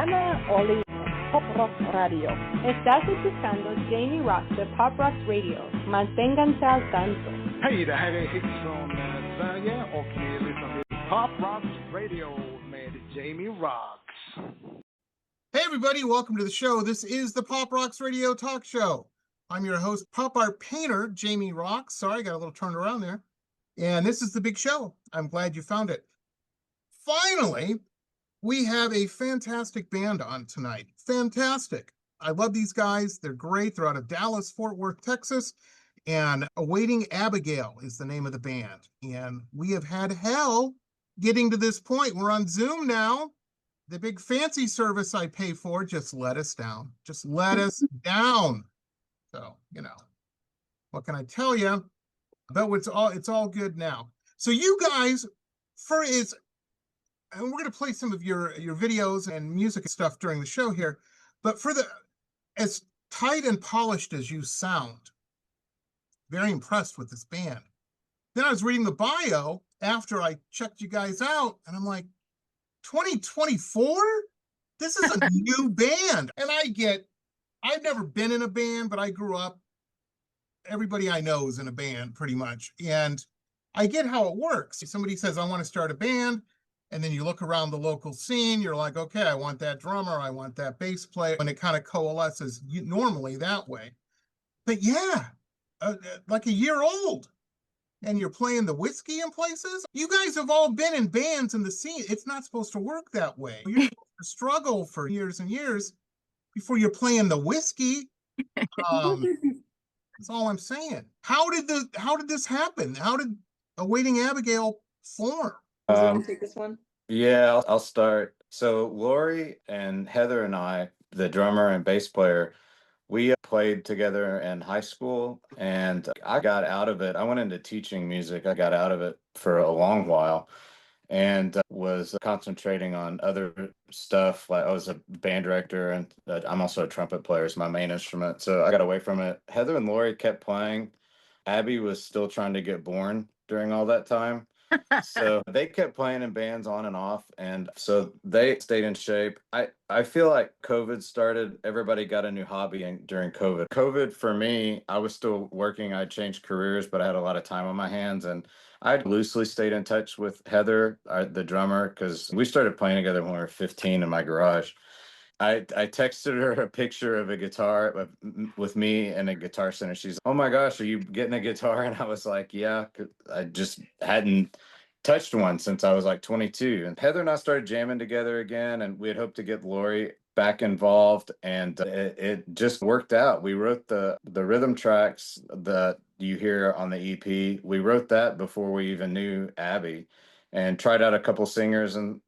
Hannah Oli Pop Rock Radio. Estás escuchando Jamie Roxx de Pop Rock Radio. Manténganse al tanto. Hej, det här är Hits från Sverige och ni lyssnar till Pop Rock Radio med Jamie Roxx. Hey everybody, welcome to the show. This is the Pop Roxx Radio Talk Show. I'm your host, pop art painter, Jamie Roxx. Sorry, I got a little turned around there. And this is the big show. I'm glad you found it. Finally, we have a fantastic band on tonight. Fantastic. I love these guys. They're great. They're out of Dallas, Fort Worth, Texas. And Awaiting Abigail is the name of the band. And we have had hell getting to this point. We're on Zoom now. The big fancy service I pay for just let us down. Just let us down. So, you know, what can I tell you? But it's all good now. So you guys, and we're going to play some of your videos and music and stuff during the show here, but as tight and polished as you sound, very impressed with this band. Then I was reading the bio after I checked you guys out, and I'm like, 2024? This is a new band. And I've never been in a band, but I grew up, everybody I know is in a band pretty much. And I get how it works. Somebody says, I want to start a band. And then you look around the local scene, you're like, okay, I want that drummer, I want that bass player. And it kind of coalesces normally that way. But yeah, like a year old. And you're playing the whiskey in places. You guys have all been in bands in the scene. It's not supposed to work that way. You're supposed to struggle for years and years before you're playing the whiskey. That's all I'm saying. How did this happen? How did Awaiting Abigail form? Take this one. Yeah, I'll start. So Laurie and Heather and I, the drummer and bass player, we played together in high school, and I got out of it. I went into teaching music. I got out of it for a long while and was concentrating on other stuff. Like I was a band director, and I'm also a trumpet player. It's my main instrument. So I got away from it. Heather and Laurie kept playing. Abby was still trying to get born during all that time. So they kept playing in bands on and off, and so they stayed in shape. I feel like COVID started, everybody got a new hobby during COVID. COVID for me, I was still working, I changed careers, but I had a lot of time on my hands, and I loosely stayed in touch with Heather, the drummer, because we started playing together when we were 15 in my garage. I texted her a picture of a guitar with me and a Guitar Center. She's, oh my gosh, are you getting a guitar? And I was like, yeah, I just hadn't touched one since I was like 22. And Heather and I started jamming together again, and we had hoped to get Laurie back involved, and it just worked out. We wrote the rhythm tracks that you hear on the EP. We wrote that before we even knew Abby, and tried out a couple singers, and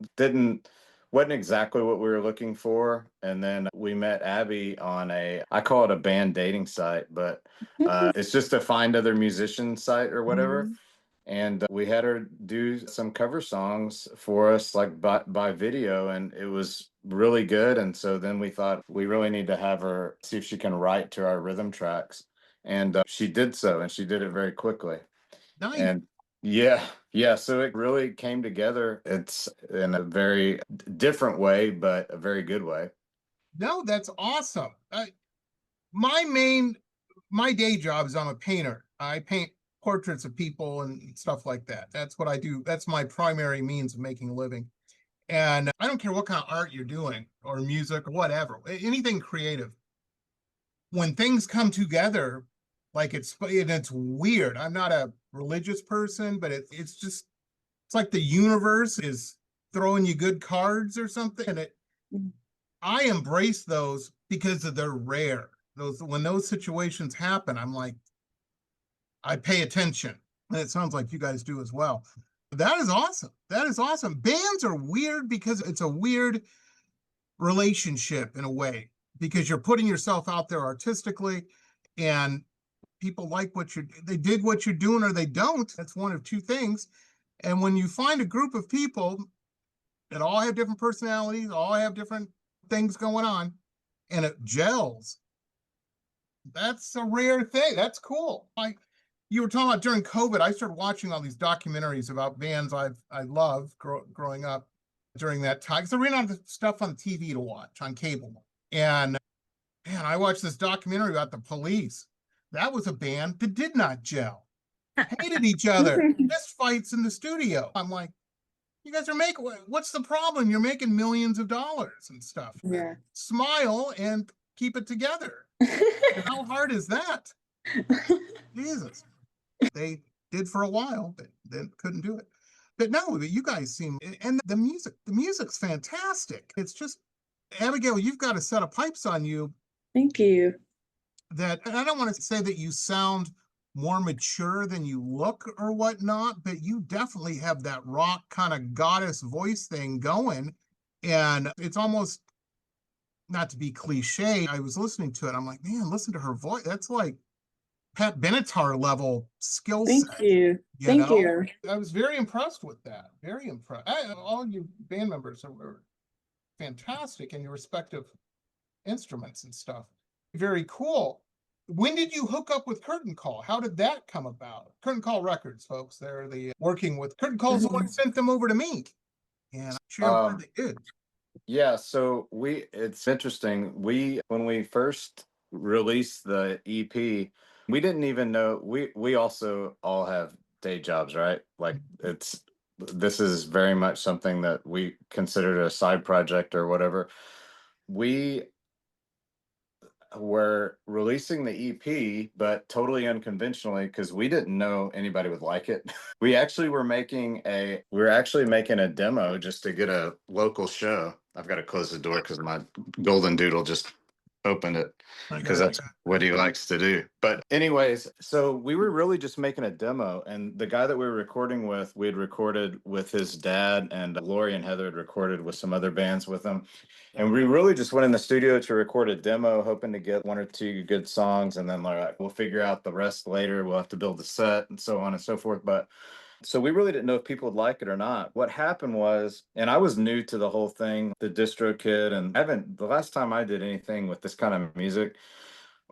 wasn't exactly what we were looking for. And then we met Abby on I call it a band dating site, but it's just a find other musician site or whatever. Mm-hmm. And we had her do some cover songs for us, like by video, and it was really good. And so then we thought we really need to have her see if she can write to our rhythm tracks. And she did so, and she did it very quickly. Nice. And yeah. So it really came together. It's in a very different way, but a very good way. No, that's awesome. My day job is I'm a painter. I paint portraits of people and stuff like that. That's what I do. That's my primary means of making a living. And I don't care what kind of art you're doing or music or whatever, anything creative. When things come together, like it's weird. I'm not a religious person, but it's like the universe is throwing you good cards or something. And I embrace those because they're rare. When those situations happen, I'm like, I pay attention. And it sounds like you guys do as well. That is awesome. That is awesome. Bands are weird because it's a weird relationship in a way, because you're putting yourself out there artistically, and people like they dig what you're doing or they don't. That's one of two things. And when you find a group of people that all have different personalities, all have different things going on, and it gels, that's a rare thing. That's cool. Like you were talking about during COVID, I started watching all these documentaries about bands I loved growing up. during that time, because there ran out of stuff on TV to watch on cable. And man, I watched this documentary about the Police. That was a band that did not gel, hated each other, fist fights in the studio. I'm like, you guys are making, what's the problem? You're making millions of dollars and stuff. Yeah. Smile and keep it together. How hard is that? Jesus. They did for a while, but then couldn't do it. But no, you guys seem, and the music's fantastic. It's just, Abigail, you've got a set of pipes on you. Thank you. That, and I don't want to say that you sound more mature than you look or whatnot, but you definitely have that rock kind of goddess voice thing going. And it's almost, not to be cliche, I was listening to it, I'm like, man, listen to her voice. That's like Pat Benatar level skill set. Thank you. Thank you. I was very impressed with that. Very impressed. All you band members are fantastic in your respective instruments and stuff. Very cool. When did you hook up with Curtain Call? How did that come about? Curtain Call Records, folks. They're the working with Curtain Call's the one who sent them over to me. And I'm sure they did. Yeah, so it's interesting. When we first released the EP, we didn't even know, we also all have day jobs, right? Like this is very much something that we considered a side project or whatever. We were releasing the EP, but totally unconventionally because we didn't know anybody would like it. We were actually making a demo just to get a local show. I've got to close the door because my golden doodle just opened it because that's what he likes to do. But anyways, so we were really just making a demo, and the guy that we were recording with, we had recorded with his dad, and Laurie and Heather had recorded with some other bands with him. And we really just went in the studio to record a demo, hoping to get one or two good songs, and then like we'll figure out the rest later. We'll have to build the set and so on and so forth. But so we really didn't know if people would like it or not. What happened was, and I was new to the whole thing, the distro kid, and the last time I did anything with this kind of music,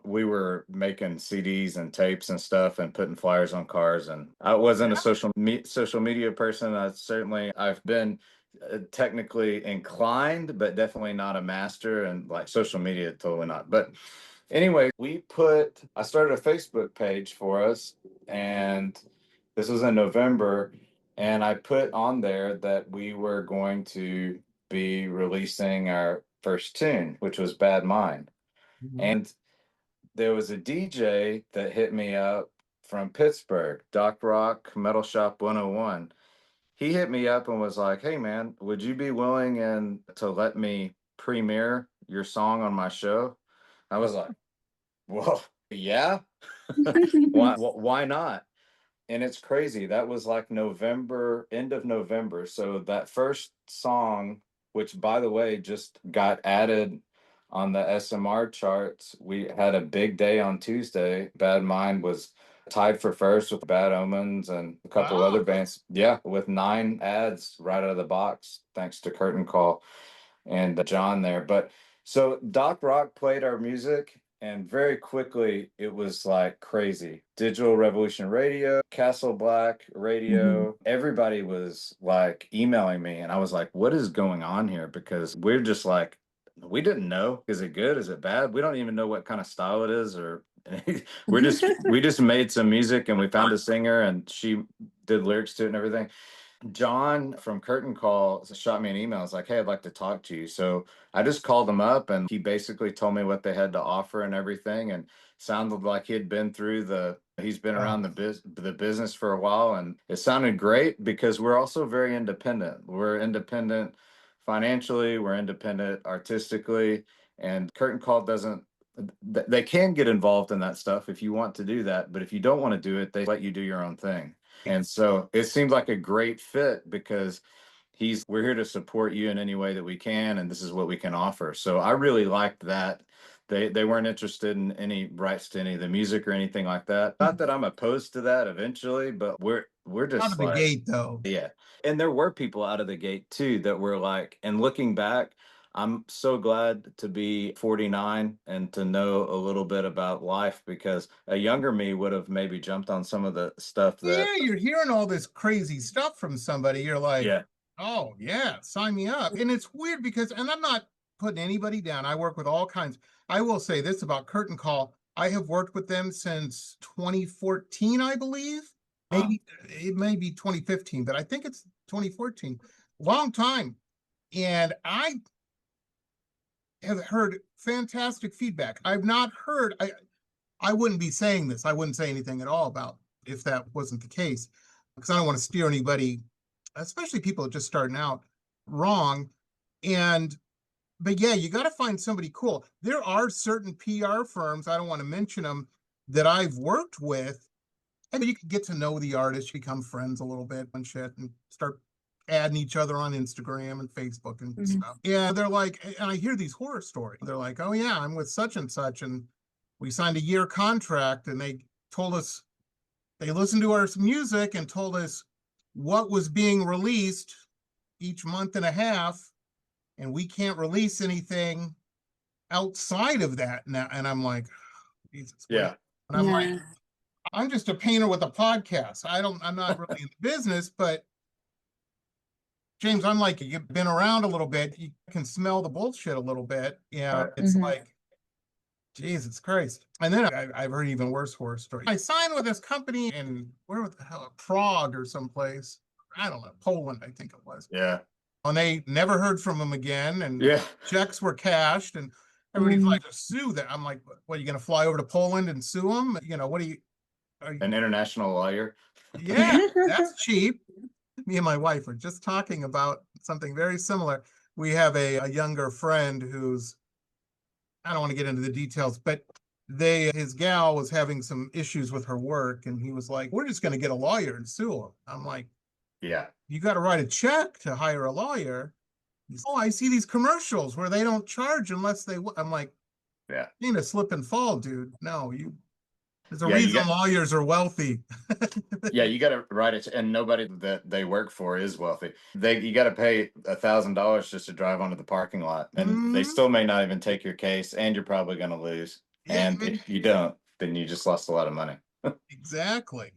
we were making CDs and tapes and stuff and putting flyers on cars. And I wasn't a social media person. I've been technically inclined, but definitely not a master, and like social media, totally not. But anyway, I started a Facebook page for us, and this was in November, and I put on there that we were going to be releasing our first tune, which was Bad Mind. Mm-hmm. And there was a DJ that hit me up from Pittsburgh, Doc Rock, Metal Shop 101. He hit me up and was like, hey man, would you be willing to let me premiere your song on my show? I was like, well, yeah, why not? And it's crazy. That was like November, end of November. So that first song, which by the way, just got added on the SMR charts. We had a big day on Tuesday. Bad Mind was tied for first with Bad Omens and a couple other bands. Yeah, with 9 ads right out of the box, thanks to Curtain Call and John there. But so Doc Rock played our music, and very quickly it was like crazy. Digital Revolution Radio, Castle Black Radio, everybody was like emailing me, and I was like, what is going on here? Because we're just like, we didn't know. Is it good? Is it bad? We don't even know what kind of style it is, or we just made some music, and we found a singer, and she did lyrics to it and everything. John from Curtain Call shot me an email. It's like, hey, I'd like to talk to you. So I just called him up, and he basically told me what they had to offer and everything, and sounded like he'd been through he's been around the business for a while, and it sounded great because we're also very independent. We're independent financially, we're independent artistically, and Curtain Call they can get involved in that stuff if you want to do that, but if you don't want to do it, they let you do your own thing. And so it seemed like a great fit because we're here to support you in any way that we can, and this is what we can offer. So I really liked that. They weren't interested in any rights to any of the music or anything like that. Not that I'm opposed to that eventually, but we're just out of the gate though. Yeah. And there were people out of the gate too that were like, and looking back, I'm so glad to be 49 and to know a little bit about life, because a younger me would have maybe jumped on some of the stuff that... Yeah, you're hearing all this crazy stuff from somebody. You're like, yeah, Oh yeah, sign me up. And it's weird because, and I'm not putting anybody down. I work with all kinds. I will say this about Curtain Call. I have worked with them since 2014, I believe. Maybe it may be 2015, but I think it's 2014. Long time. And I have heard fantastic feedback. I've not heard, I wouldn't be saying this. I wouldn't say anything at all about if that wasn't the case, because I don't want to steer anybody, especially people just starting out, wrong. But yeah, you got to find somebody cool. There are certain PR firms, I don't want to mention them, that I've worked with, and you can get to know the artist, become friends a little bit and shit, and start adding each other on Instagram and Facebook and stuff. Yeah, they're like, and I hear these horror stories. They're like, oh yeah, I'm with such and such, and we signed a year contract, and they told us, they listened to our music and told us what was being released each month and a half, and we can't release anything outside of that now. And I'm like, Jesus. Yeah. And I'm like, I'm just a painter with a podcast. I'm not really in the business, but James, I'm like, you've been around a little bit. You can smell the bullshit a little bit. Yeah. It's like, Jesus Christ. And then I've heard even worse horror stories. I signed with this company in, where the hell, Prague or someplace. I don't know, Poland, I think it was. Yeah. And they never heard from them again. And checks were cashed. And everybody's like, sue them. I'm like, what, are you going to fly over to Poland and sue them? You know, what are you? An international lawyer? Yeah, that's cheap. Me and my wife were just talking about something very similar. We have a younger friend who's, I don't want to get into the details, but his gal was having some issues with her work, and he was like, we're just going to get a lawyer and sue him. I'm like, yeah, you got to write a check to hire a lawyer. He's, oh, I see these commercials where they don't charge unless they, I'm like, yeah, you need to slip and fall, dude. No, there's a reason lawyers are wealthy. Yeah, you got to write it, and nobody that they work for is wealthy. You got to pay $1,000 just to drive onto the parking lot, and they still may not even take your case, and you're probably going to lose. Yeah, and if you don't, then you just lost a lot of money. Exactly.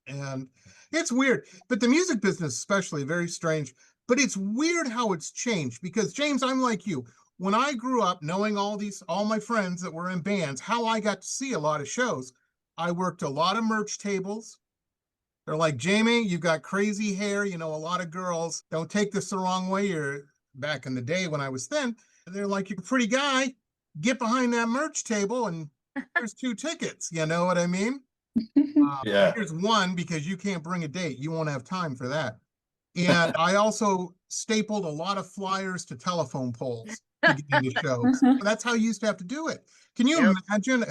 And it's weird, but the music business especially, very strange. But it's weird how it's changed, because James, I'm like you. When I grew up, knowing all my friends that were in bands, how I got to see a lot of shows, I worked a lot of merch tables. They're like, Jamie, you've got crazy hair. You know, a lot of girls, don't take this the wrong way. You're back in the day when I was thin. They're like, you're a pretty guy. Get behind that merch table and there's 2 tickets. You know what I mean? Yeah. Here's 1 because you can't bring a date. You won't have time for that. And I also stapled a lot of flyers to telephone poles to get into shows. That's how you used to have to do it. Can you imagine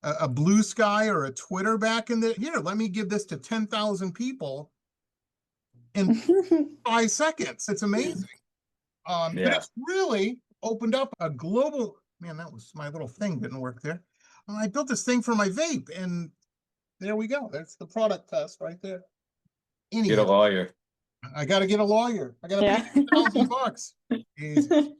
a Blue Sky or a Twitter back in the, here, let me give this to 10,000 people in 5 seconds. It's amazing. But it's really opened up a global, man, that was my little thing, didn't work there. I built this thing for my vape, and there we go. That's the product test right there. Get a lawyer. I got to get a lawyer. I got to pay $1,000.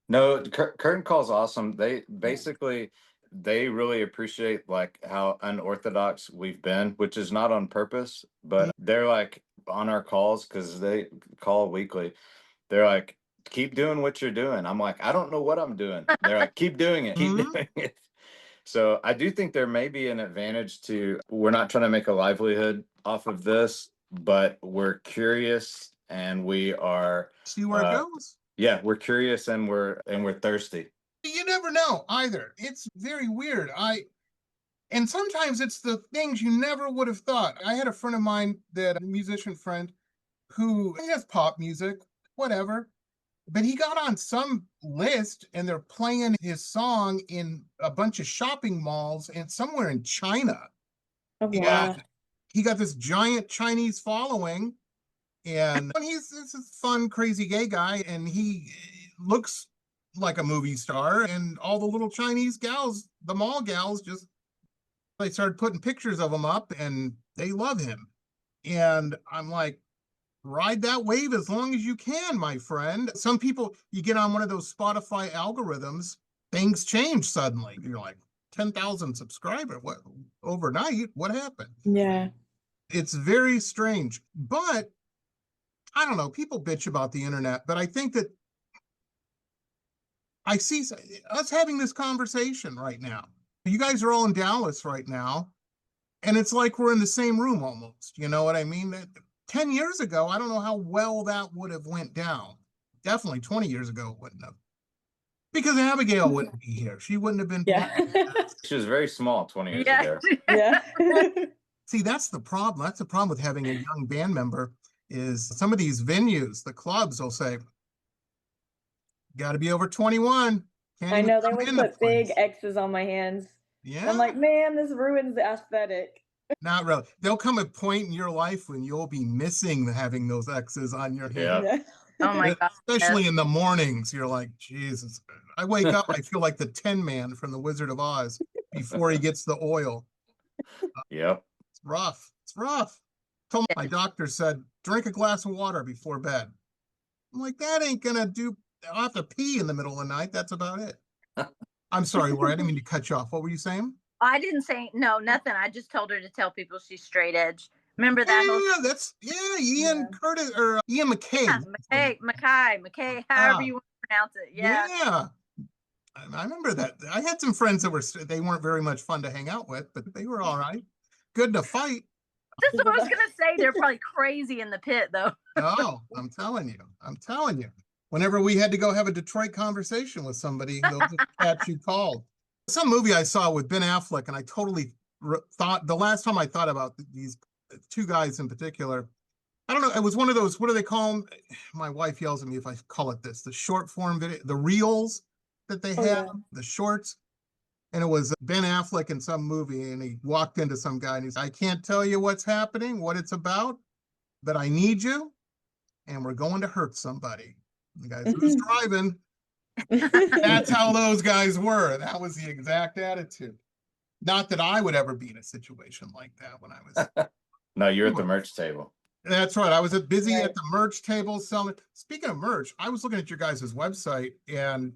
No, Curtain Call's awesome. They basically, they really appreciate like how unorthodox we've been, which is not on purpose, but they're like on our calls, because they call weekly. They're like, keep doing what you're doing. I'm like, I don't know what I'm doing. They're like, keep doing it. Keep doing it. So I do think there may be an advantage to, we're not trying to make a livelihood off of this, but we're curious and we are. See where it goes. Yeah, we're curious and we're thirsty. You never know either. It's very weird. And sometimes it's the things you never would have thought. I had a friend of mine, a musician friend, who has pop music, whatever, but he got on some list and they're playing his song in a bunch of shopping malls and somewhere in China. Oh, wow. And he got this giant Chinese following, and he's this fun, crazy gay guy, and he looks like a movie star, and all the little Chinese gals, the mall gals, they started putting pictures of him up, and they love him. And I'm like, ride that wave as long as you can, my friend. Some people, you get on one of those Spotify algorithms, things change suddenly. You're like, 10,000 subscribers, what, overnight? What happened? Yeah. It's very strange. But I don't know, people bitch about the internet, but I think that I see us having this conversation right now. You guys are all in Dallas right now, and it's like we're in the same room almost. You know what I mean? 10 years ago, I don't know how well that would have went down. Definitely 20 years ago, it wouldn't have. Because Abigail wouldn't be here. She wouldn't have been. Yeah. She was very small 20 years ago. Yeah. See, that's the problem. That's the problem with having a young band member is some of these venues, the clubs will say, got to be over 21. I know, they always put big X's on my hands. Yeah. I'm like, man, this ruins the aesthetic. Not really. There'll come a point in your life when you'll be missing having those X's on your hand. Yeah. Oh my God. Especially in the mornings, you're like, Jesus. I wake up, I feel like the Tin Man from the Wizard of Oz before he gets the oil. Yep. It's rough. It's rough. My doctor said, drink a glass of water before bed. I'm like, that ain't gonna do. I'll have to pee in the middle of the night. That's about it. I'm sorry, Laura. I didn't mean to cut you off. What were you saying? I didn't say nothing. I just told her to tell people she's straight edge. Remember that? Ian Curtis or Ian McKay. Yeah, McKay, however you want to pronounce it. Yeah. Yeah. I remember that. I had some friends that they weren't very much fun to hang out with, but they were all right. Good to fight. This is what I was gonna say. They're probably crazy in the pit, though. Oh, I'm telling you. Whenever we had to go have a Detroit conversation with somebody, they'll just catch you called. Some movie I saw with Ben Affleck, and I totally thought, the last time I thought about these two guys in particular, I don't know, it was one of those, what do they call them? My wife yells at me if I call it this, the short form video, the reels that they have, the shorts. And it was Ben Affleck in some movie, and he walked into some guy and he's, I can't tell you what's happening, what it's about, but I need you, and we're going to hurt somebody. The guy who's driving. That's how those guys were. That was the exact attitude. Not that I would ever be in a situation like that when I was. No, you're at the merch table. That's right. I was busy at the merch table selling. Speaking of merch, I was looking at your guys' website, and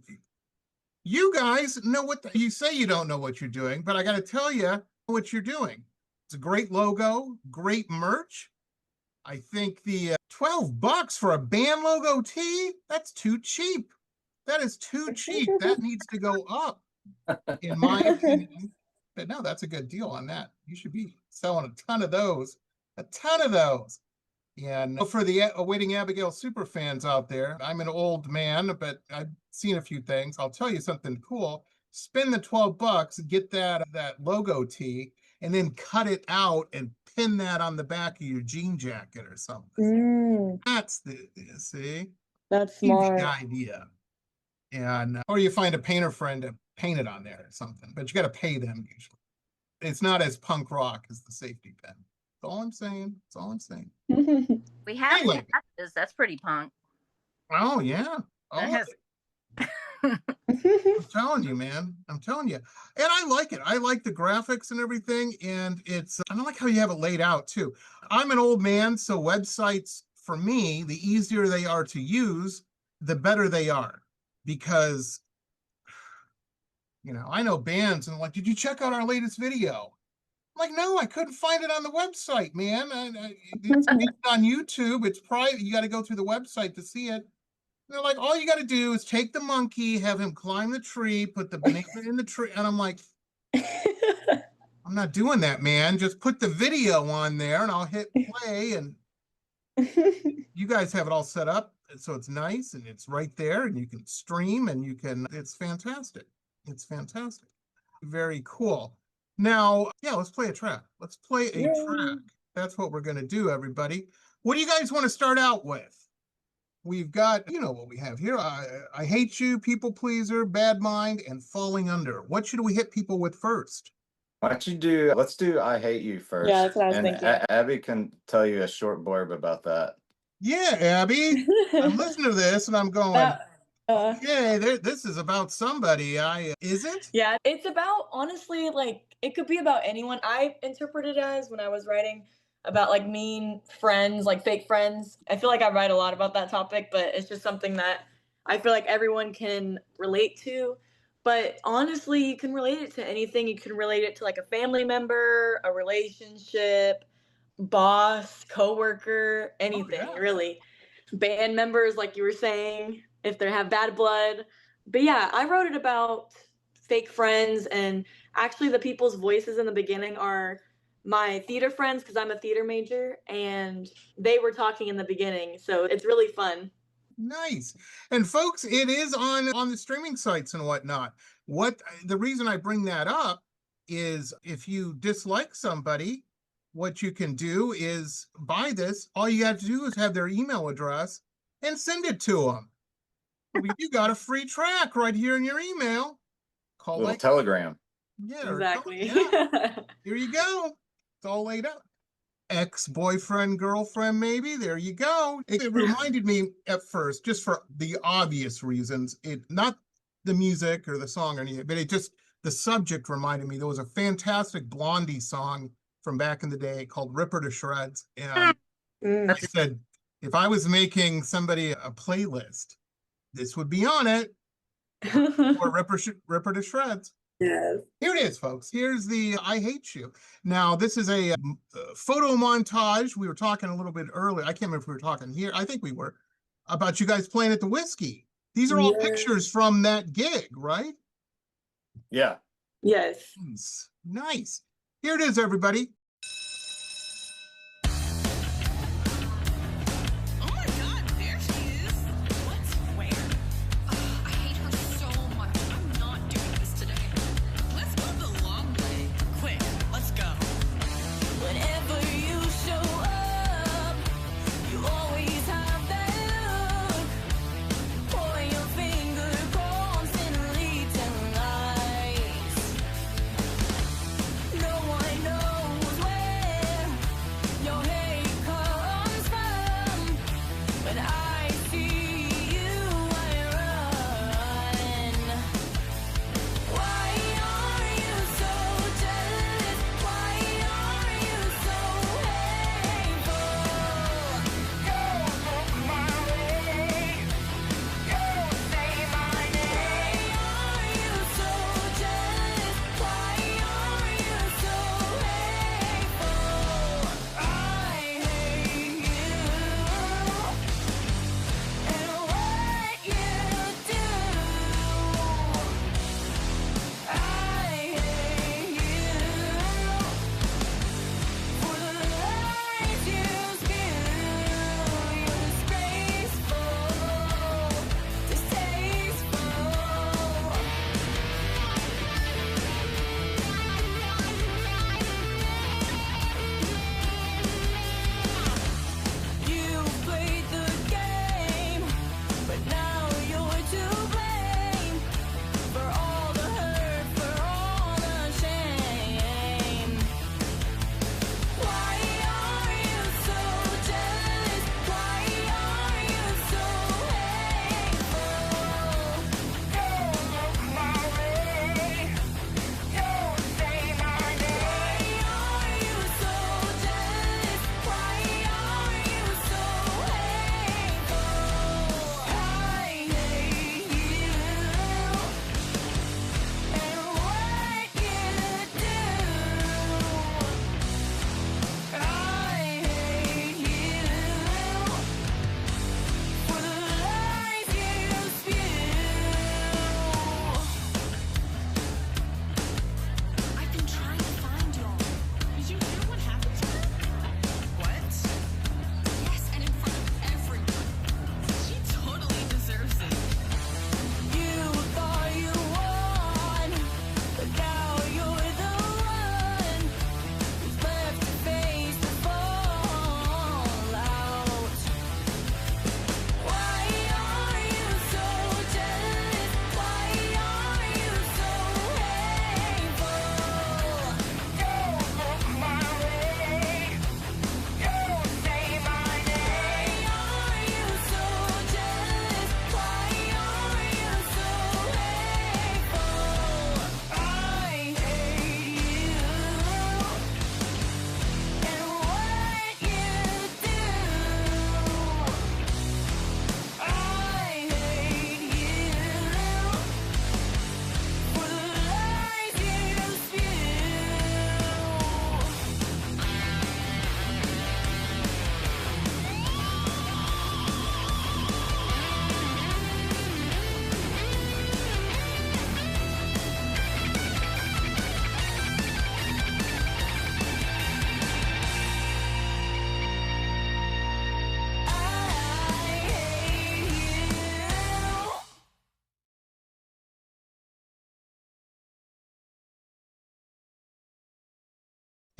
you guys know what you say you don't know what you're doing, but I got to tell you what you're doing. It's a great logo, great merch. I think the $12 for a band logo tee, that's too cheap. That is too cheap. That needs to go up, in my opinion. But no, that's a good deal on that. You should be selling a ton of those. And for the Awaiting Abigail super fans out there, I'm an old man, but I've seen a few things. I'll tell you something cool. Spend the $12, get that logo tee, and then cut it out and pin that on the back of your jean jacket or something. That's that's smart. Huge idea. And or you find a painter friend to paint it on there or something, but you got to pay them usually. It's not as punk rock as the safety pin. That's all I'm saying. We have patches. That's pretty punk. Oh yeah. I'm telling you, man. I'm telling you. And I like it. I like the graphics and everything. And I don't like how you have it laid out too. I'm an old man, so websites for me, the easier they are to use, the better they are. Because, I know bands and like, did you check out our latest video? I'm like, no, I couldn't find it on the website, man. It's on YouTube. It's private. You got to go through the website to see it. They're like, all you got to do is take the monkey, have him climb the tree, put the banana in the tree. And I'm like, I'm not doing that, man. Just put the video on there and I'll hit play. And you guys have it all set up. So it's nice and it's right there and you can stream and it's fantastic. It's fantastic. Very cool. Now, let's play a track. Let's play a track. That's what we're going to do, everybody. What do you guys want to start out with? We've got, what we have here. I Hate You, People Pleaser, Bad Mind, and Falling Under. What should we hit people with first? Let's do I Hate You first. Yeah, that's what I was thinking. Abby can tell you a short blurb about that. Yeah, Abby. I'm listening to this and I'm going, this is about somebody. Is it? Yeah, it's about, honestly, like, it could be about anyone. I interpret it as, when I was writing, about like mean friends, like fake friends. I feel like I write a lot about that topic, but it's just something that I feel like everyone can relate to. But honestly, you can relate it to anything. You can relate it to like a family member, a relationship, boss, coworker, anything, really. band members, like you were saying, if they have bad blood. But yeah, I wrote it about fake friends, and actually the people's voices in the beginning are my theater friends, because I'm a theater major, and they were talking in the beginning, so it's really fun. Nice. And folks, it is on the streaming sites and whatnot. The reason I bring that up is if you dislike somebody, what you can do is buy this. All you have to do is have their email address and send it to them. You got a free track right here in your email. Call Little telegram. Yeah, exactly. Yeah. Here you go. It's all laid out. Ex-boyfriend, girlfriend, maybe. There you go. It reminded me at first, just for the obvious reasons, not the music or the song or anything, but the subject reminded me. There was a fantastic Blondie song from back in the day called Rip Her to Shreds. And I said, if I was making somebody a playlist, this would be on it. Or Rip Her to Shreds. Yes. Here it is, folks. Here's the I Hate You. Now, this is a photo montage. We were talking a little bit earlier. I can't remember if we were talking here. I think we were. About you guys playing at the Whiskey. These are all pictures from that gig, right? Yeah. Yes. Nice. Here it is, everybody.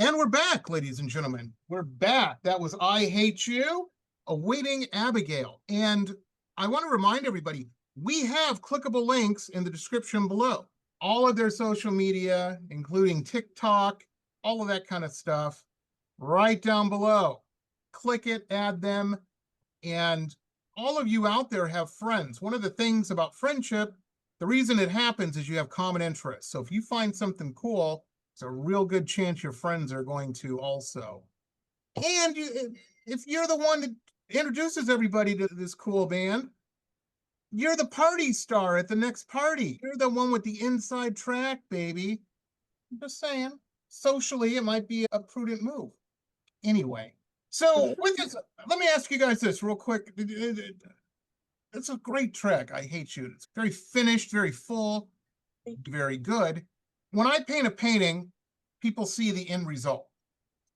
And we're back, ladies and gentlemen. We're back. That was I Hate You, Awaiting Abigail. And I want to remind everybody, we have clickable links in the description below. All of their social media, including TikTok, all of that kind of stuff, right down below. Click it, add them, and all of you out there have friends. One of the things about friendship, the reason it happens is you have common interests. So if you find something cool, it's a real good chance your friends are going to also. And if you're the one that introduces everybody to this cool band, you're the party star at the next party. You're the one with the inside track, baby. I'm just saying, socially, it might be a prudent move. Anyway, so with this, let me ask you guys this real quick. It's a great track, I Hate You. It's very finished, very full, very good. When I paint a painting, people see the end result.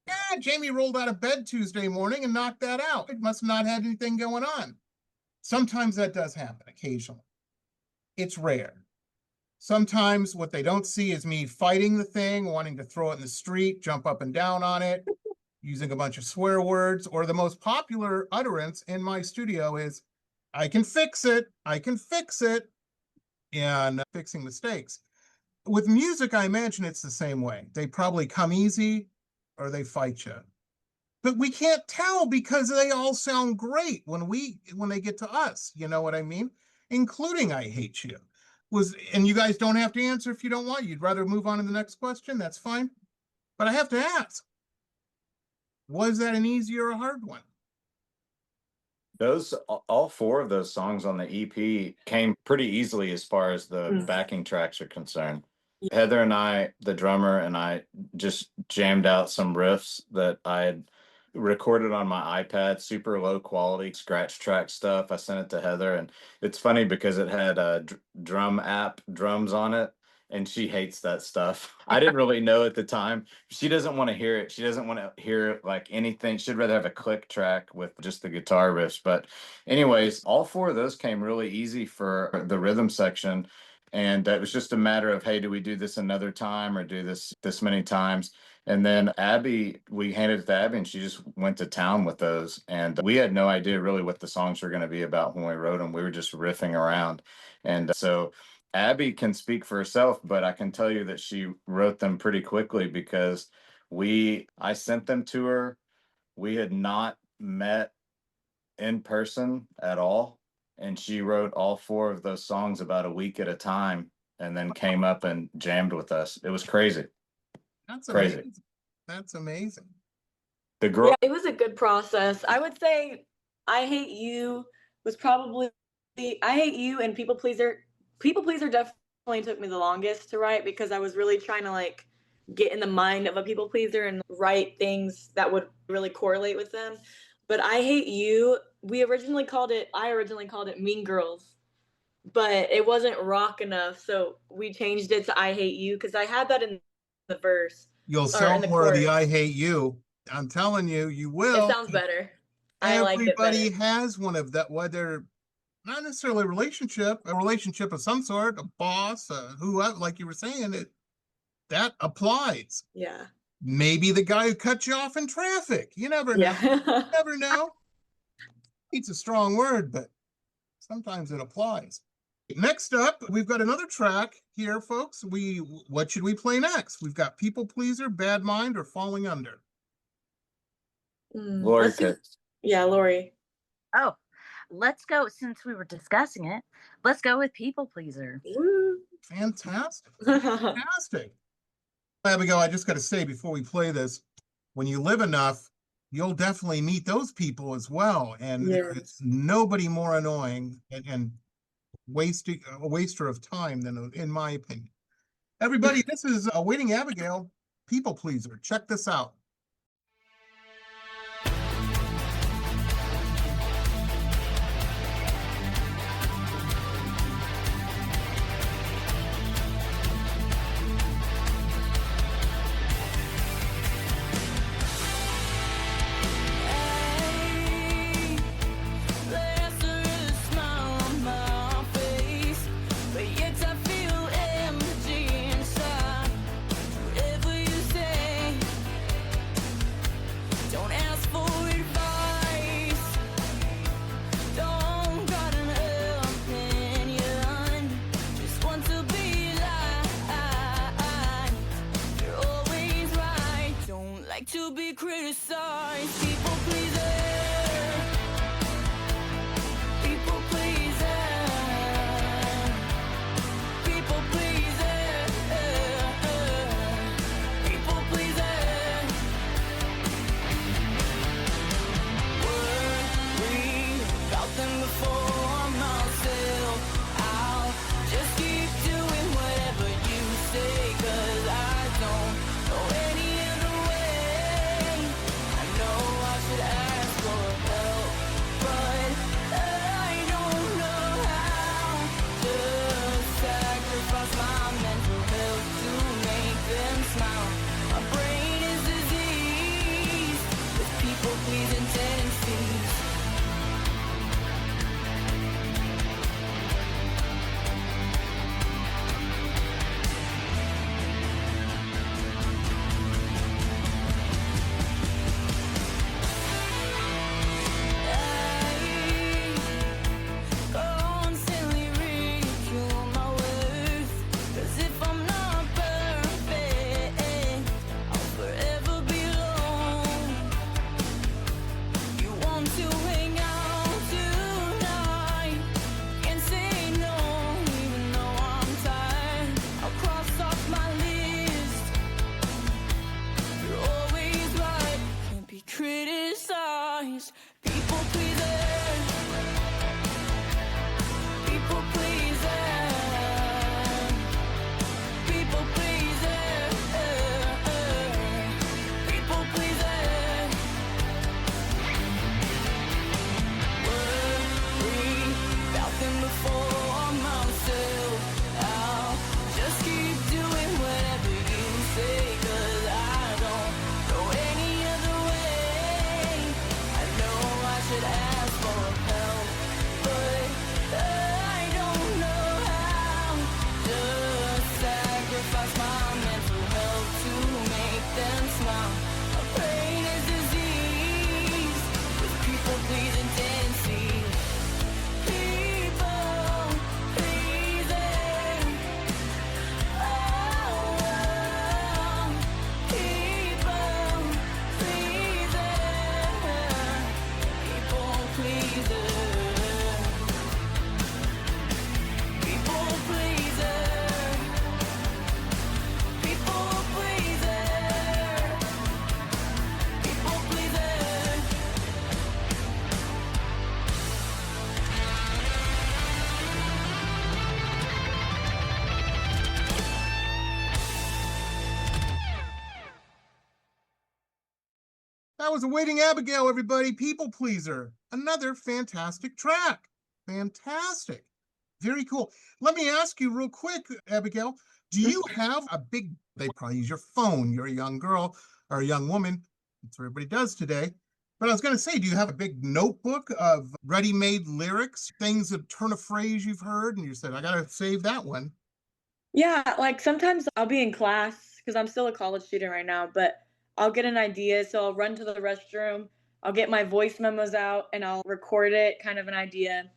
Yeah, Jamie rolled out of bed Tuesday morning and knocked that out. It must not have anything going on. Sometimes that does happen, occasionally. It's rare. Sometimes what they don't see is me fighting the thing, wanting to throw it in the street, jump up and down on it, using a bunch of swear words, or the most popular utterance in my studio is, I can fix it, and fixing mistakes. With music, I imagine it's the same way. They probably come easy or they fight you. But we can't tell because they all sound great when they get to us, you know what I mean? Including I Hate You. And you guys don't have to answer if you don't want. You'd rather move on to the next question, that's fine. But I have to ask, was that an easy or a hard one? All four of those songs on the EP came pretty easily as far as the backing tracks are concerned. Heather and I, the drummer, and I just jammed out some riffs that I had recorded on my iPad, super low quality scratch track stuff. I sent it to Heather, and it's funny because it had a drum app drums on it, and she hates that stuff. I didn't really know at the time. She doesn't want to hear it. She doesn't want to hear like anything. She'd rather have a click track with just the guitar riffs. But anyways, all four of those came really easy for the rhythm section. And it was just a matter of, hey, do we do this another time or do this many times? And then Abby, we handed it to Abby and she just went to town with those. And we had no idea really what the songs were going to be about when we wrote them. We were just riffing around. And so Abby can speak for herself, but I can tell you that she wrote them pretty quickly because I sent them to her. We had not met in person at all. And she wrote all four of those songs about a week at a time and then came up and jammed with us. It was crazy. That's crazy. Amazing. That's amazing. Yeah, it was a good process. I would say I Hate You was probably I Hate You and People Pleaser. People Pleaser definitely took me the longest to write because I was really trying to like get in the mind of a people pleaser and write things that would really correlate with them. But I Hate You, I originally called it Mean Girls, but it wasn't rock enough. So we changed it to I Hate You because I had that in the verse. You'll sell more of the I Hate You. I'm telling you, you will. It sounds better. I like it better. Everybody has one of that, whether not necessarily a relationship of some sort, a boss, like you were saying, that applies. Yeah. Maybe the guy who cut you off in traffic. You never know. Yeah. You never know. It's a strong word, but sometimes it applies. Next up, we've got another track here, folks. What should we play next? We've got People Pleaser, Bad Mind, or Falling Under. Laurie picks. Yeah, Laurie. Oh, let's go. Since we were discussing it, let's go with People Pleaser. Fantastic. Fantastic. Abigail, I just got to say before we play this, when you live enough, you'll definitely meet those people as well. And It's nobody more annoying and a waster of time than, in my opinion. Everybody, this is Awaiting Abigail, People Pleaser. Check this out. criticize, people pleaser, people pleaser, people pleaser, people pleaser. Worry about them before myself. I'll just keep doing whatever you say, 'cause I don't know any other way. I know I should ask for help, but I don't know how. Just sacrifice my mental health to make them smile. My brain is diseased with people pleasing tendencies. Constantly ridicule my worth, 'cause if I'm not perfect, I'll forever be alone. You want to hang out tonight, can't say no, even though I'm tired. I'll cross off my list. You're always right, can't be criticized. People pleaser, people pleaser, people pleaser, people pleaser. Worry about them before myself. I'll just keep doing whatever you say, 'cause I don't know any other way. I know I should ask for help, but I don't know how. Just sacrifice my mental health to make them smile. My brain is diseased with people pleasing tendencies. People pleasing. Oh, people pleasing. People pleaser. People pleaser. People pleaser. People pleaser. That was Awaiting Abigail, everybody. People Pleaser. Another fantastic track. Fantastic. Very cool. Let me ask you real quick, Abigail, do you have a big, they probably use your phone. You're a young girl or a young woman. That's what everybody does today. But I was going to say, do you have a big notebook of ready-made lyrics, things that turn a phrase you've heard, and you said, I got to save that one? Yeah, like sometimes I'll be in class because I'm still a college student right now, but I'll get an idea. So I'll run to the restroom, I'll get my voice memos out and I'll record it, kind of an idea.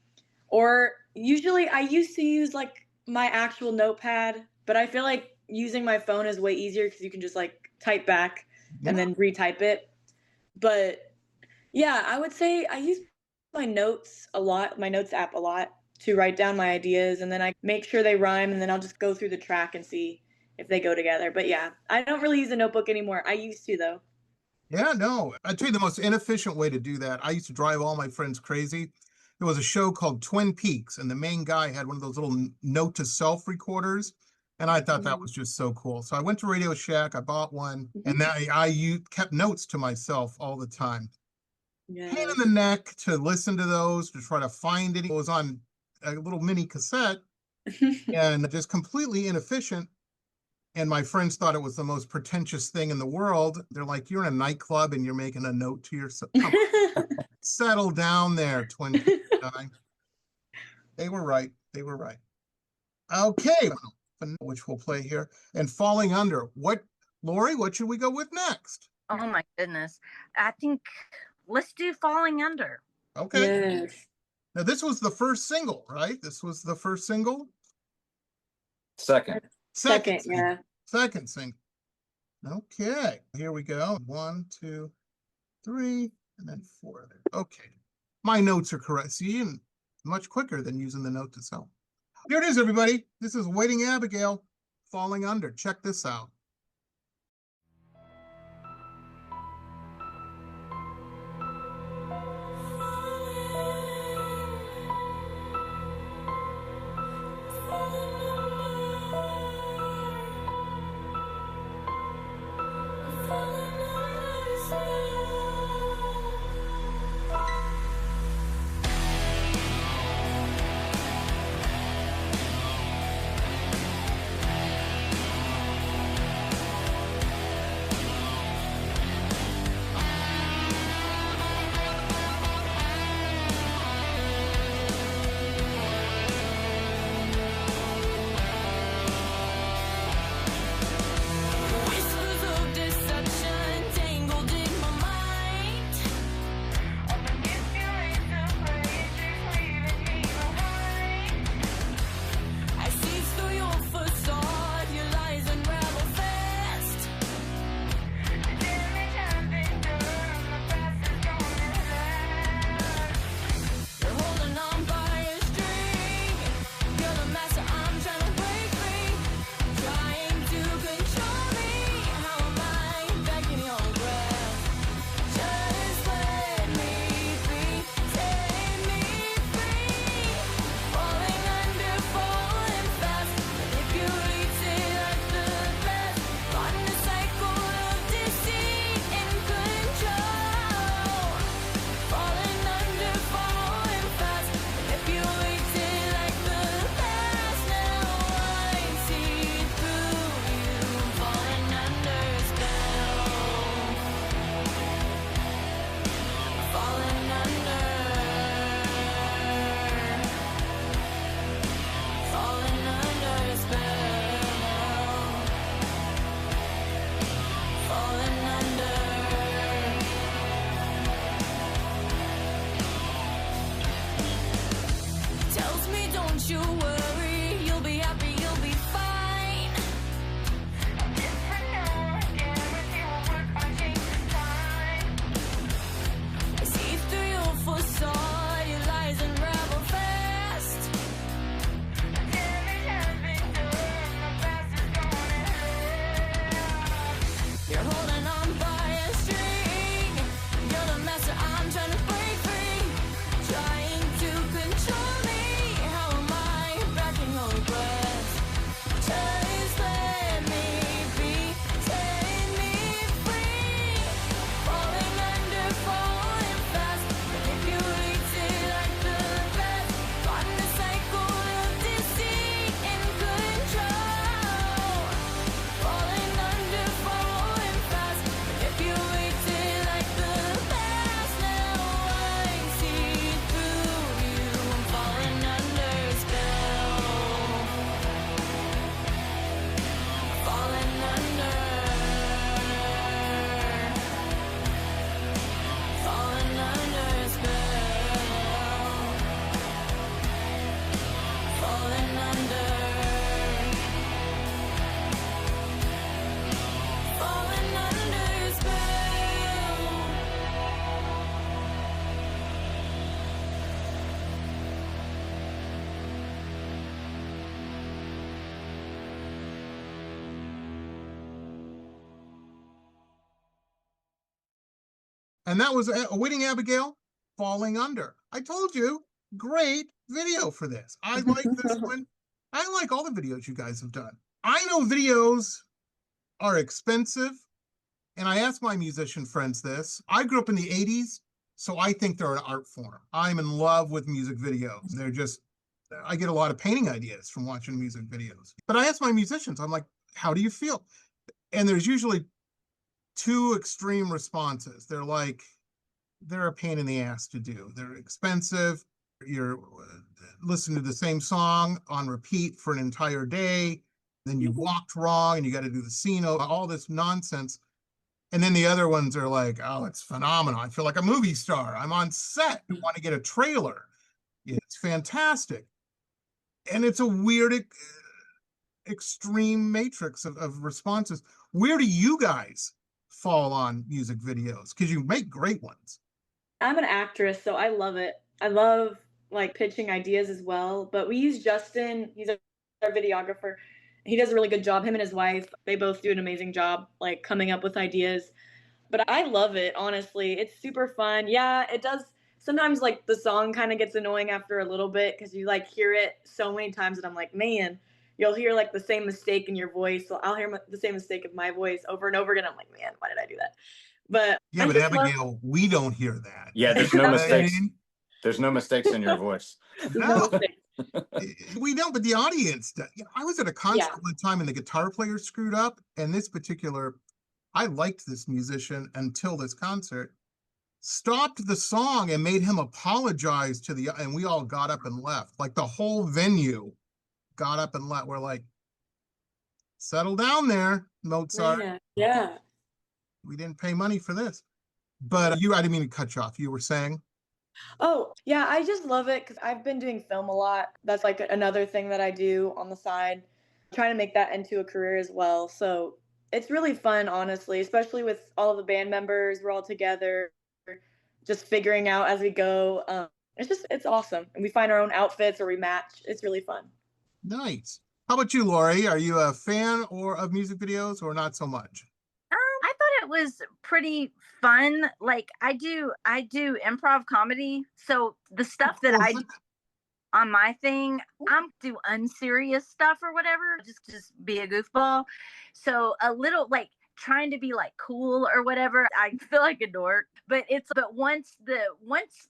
Or usually I used to use like my actual notepad, but I feel like using my phone is way easier because you can just like type back and then retype it. But yeah, I would say I use my notes a lot, my notes app a lot to write down my ideas, and then I make sure they rhyme, and then I'll just go through the track and see if they go together. But yeah, I don't really use a notebook anymore. I used to though. Yeah, no, I'd tell you the most inefficient way to do that. I used to drive all my friends crazy. There was a show called Twin Peaks, and the main guy had one of those little note to self recorders. And I thought that was just so cool. So I went to Radio Shack, I bought one, and then I kept notes to myself all the time. Yeah. Pain in the neck to listen to those, to try to find it. It was on a little mini cassette and just completely inefficient. And my friends thought it was the most pretentious thing in the world. They're like, you're in a nightclub and you're making a note to yourself. Settle down there, Twin Peaks guy. They were right. They were right. Okay, which we'll play here. And Falling Under. What, Laurie, what should we go with next? Oh my goodness. I think let's do Falling Under. Okay. Yes. Now this was the first single, right? This was the first single? Second. Second, single. yeah. Second single. Okay, here we go. 1, 2, 3, and then 4 there. Okay. My notes are correct. See, and much quicker than using the note itself. Here it is, everybody. This is Waiting Abigail, Falling Under. Check this out. And that was Waiting Abigail, Falling Under. I told you, great video for this. I like this one. I like all the videos you guys have done. I know videos are expensive, and I ask my musician friends this. I grew up in the 80s, so I think they're an art form. I'm in love with music videos. They're just, I get a lot of painting ideas from watching music videos. But I ask my musicians, I'm like, how do you feel? And there's usually two extreme responses. They're like, they're a pain in the ass to do. They're expensive. You're listening to the same song on repeat for an entire day. Then you walked wrong and you got to do the scene, all this nonsense. And then the other ones are like, oh, it's phenomenal. I feel like a movie star. I'm on set. I want to get a trailer. It's fantastic. And it's a weird, extreme matrix of responses. Where do you guys fall on music videos? Because you make great ones. I'm an actress, so I love it. I love like pitching ideas as well. But we use Justin. He's our videographer. He does a really good job. Him and his wife, they both do an amazing job, like coming up with ideas. But I love it, honestly. It's super fun. Yeah, it does. Sometimes like the song kind of gets annoying after a little bit because you like hear it so many times that I'm like, man, you'll hear like the same mistake in your voice. So I'll hear the same mistake of my voice over and over again. I'm like, man, why did I do that? But yeah, but Abigail, we don't hear that. Yeah, there's no mistakes. There's no mistakes in your voice. No. We don't, but the audience does. I was at a concert one time and the guitar player screwed up, and this particular, I liked this musician until this concert, stopped the song and made him apologize to the, and we all got up and left. Like the whole venue got up and left. We're like, settle down there, Mozart. Yeah. We didn't pay money for this. But I didn't mean to cut you off. You were saying? Oh, yeah, I just love it because I've been doing film a lot. That's like another thing that I do on the side, trying to make that into a career as well. So it's really fun, honestly, especially with all of the band members. We're all together, just figuring out as we go. It's awesome. And we find our own outfits or we match. It's really fun. Nice. How about you, Laurie? Are you a fan of music videos or not so much? I thought it was pretty fun. Like I do improv comedy. So the stuff that I do on my thing, I'm do unserious stuff or whatever, just be a goofball. So a little like trying to be like cool or whatever, I feel like a dork. But once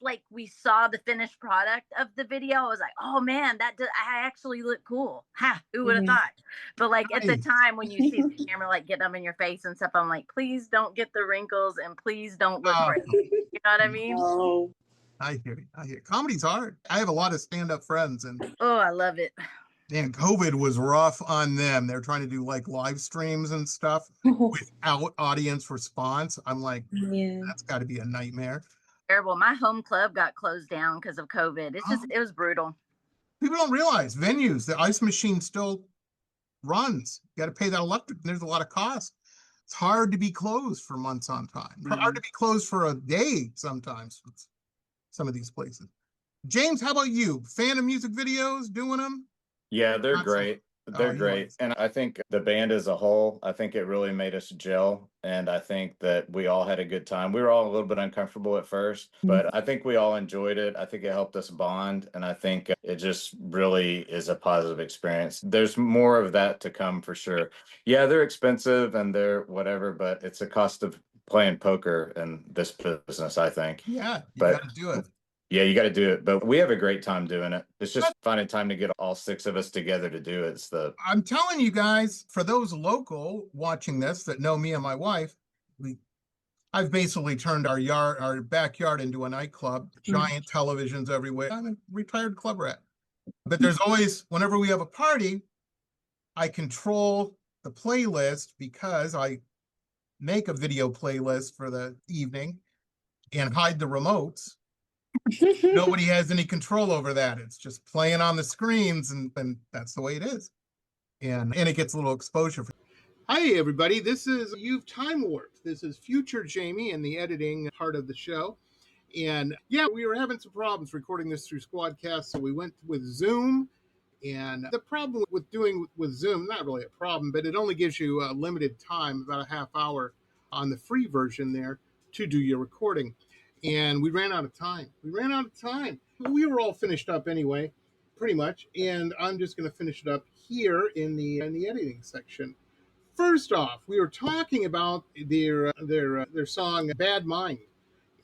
like we saw the finished product of the video, I was like, oh man, I actually look cool. Ha, who would have thought? But like at the time when you see the camera like get up in your face and stuff, I'm like, please don't get the wrinkles and please don't look crazy. You know what I mean? Oh. I hear you. Comedy's hard. I have a lot of stand-up friends and I love it. And COVID was rough on them. They're trying to do like live streams and stuff without audience response. I'm like, that's got to be a nightmare. Terrible. My home club got closed down because of COVID. It was brutal. People don't realize venues, the ice machine still runs. You got to pay that electric. There's a lot of cost. It's hard to be closed for months on time. Hard to be closed for a day sometimes. Some of these places. James, how about you? Fan of music videos, doing them? Yeah, they're great. They're great. And I think the band as a whole, I think it really made us gel. And I think that we all had a good time. We were all a little bit uncomfortable at first, but I think we all enjoyed it. I think it helped us bond. And I think it just really is a positive experience. There's more of that to come for sure. Yeah, they're expensive and they're whatever, but it's a cost of playing poker in this business, I think. Yeah, you got to do it. Yeah, you got to do it, but we have a great time doing it. It's just finding time to get all 6 of us together to do it. I'm telling you guys, for those local watching this that know me and my wife, I've basically turned our backyard into a nightclub, giant televisions everywhere. I'm a retired club rat. But there's always, whenever we have a party, I control the playlist because I make a video playlist for the evening and hide the remotes. Nobody has any control over that. It's just playing on the screens, and that's the way it is. And it gets a little exposure. Hi, everybody. This is You've Time Warped. This is future Jamie in the editing part of the show. And yeah, we were having some problems recording this through Squadcast, so we went with Zoom. And the problem with doing with Zoom, not really a problem, but it only gives you a limited time, about a half hour on the free version there to do your recording. And we ran out of time. We were all finished up anyway, pretty much. And I'm just going to finish it up here in the editing section. First off, we were talking about their song "Bad Mind,"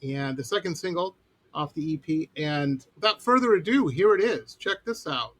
and the second single off the EP. And without further ado, here it is. Check this out.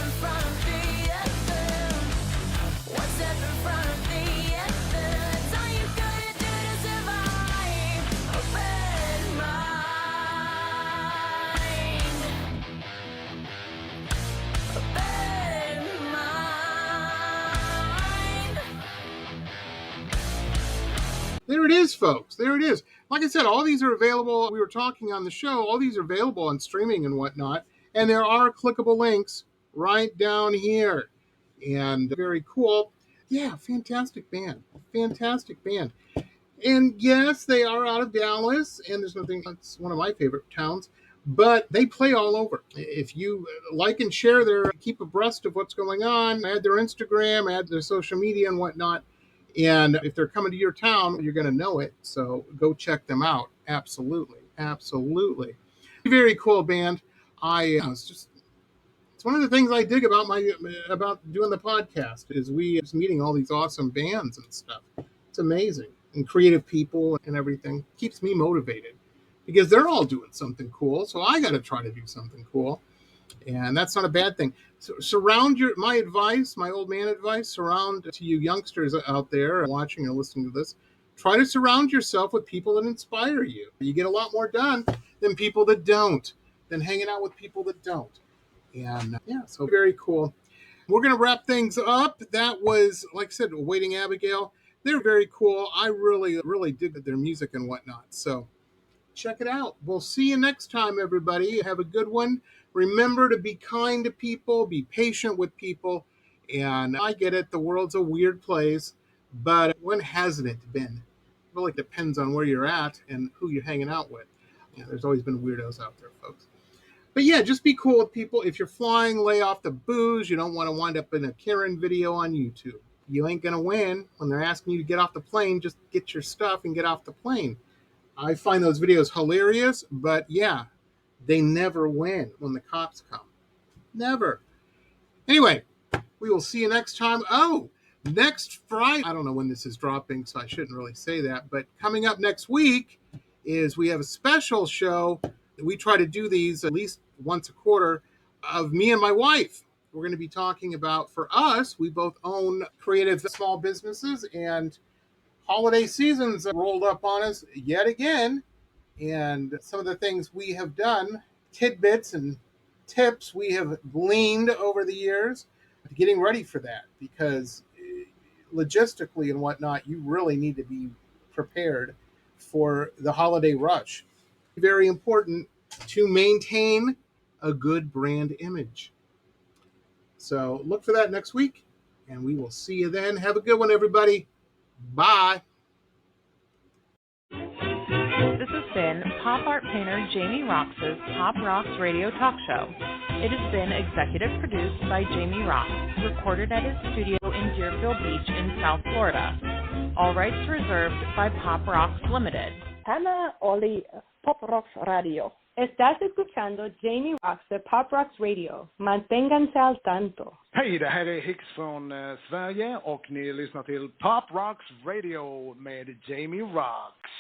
in front of the anthem? One step in front of the anthem. That's all you gotta do to survive. Open mind. Open mind. There it is, folks. There it is. Like I said, all these are available. We were talking on the show. All these are available on streaming and whatnot. And there are clickable links right down here. And very cool. Yeah, fantastic band. Fantastic band. And yes, they are out of Dallas. And there's nothing, that's one of my favorite towns. But they play all over. If you like and share their, keep abreast of what's going on, add their Instagram, add their social media and whatnot. And if they're coming to your town, you're going to know it. So go check them out. Absolutely. Absolutely. Very cool band. It's one of the things I dig about doing the podcast is we just meeting all these awesome bands and stuff. It's amazing. And creative people and everything. Keeps me motivated because they're all doing something cool. So I got to try to do something cool. And that's not a bad thing. So my old man advice, surround to you youngsters out there watching or listening to this, try to surround yourself with people that inspire you. You get a lot more done than people that don't, than hanging out with people that don't. And so very cool. We're going to wrap things up. That was, like I said, Waiting Abigail. They're very cool. I really, really dig their music and whatnot. So check it out. We'll see you next time, everybody. Have a good one. Remember to be kind to people, be patient with people. And I get it, the world's a weird place, but when hasn't it been? It really depends on where you're at and who you're hanging out with. There's always been weirdos out there, folks. But yeah, just be cool with people. If you're flying, lay off the booze. You don't want to wind up in a Karen video on YouTube. You ain't going to win. When they're asking you to get off the plane, just get your stuff and get off the plane. I find those videos hilarious, but yeah, they never win when the cops come. Never. Anyway, we will see you next time. Oh, next Friday. I don't know when this is dropping, so I shouldn't really say that. But coming up next week is we have a special show. We try to do these at least once a quarter of me and my wife. We're going to be talking about, for us, we both own creative small businesses, and holiday season's rolled up on us yet again. And some of the things we have done, tidbits and tips we have gleaned over the years, getting ready for that, because logistically and whatnot, you really need to be prepared for the holiday rush. Very important to maintain a good brand image. So look for that next week, and we will see you then. Have a good one, everybody. Bye. This has been pop art painter Jamie Roxx's Pop Rocks Radio Talk Show. It has been executive produced by Jamie Roxx, recorded at his studio in Deerfield Beach in South Florida. All rights reserved by Pop Rocks Limited. Hannah Oli, Pop Rocks Radio. Estás escuchando Jamie Roxx de Pop Rocks Radio. Manténganse al tanto. Hej, det här är Hicks från Sverige och ni lyssnar till Pop Rocks Radio med Jamie Roxx.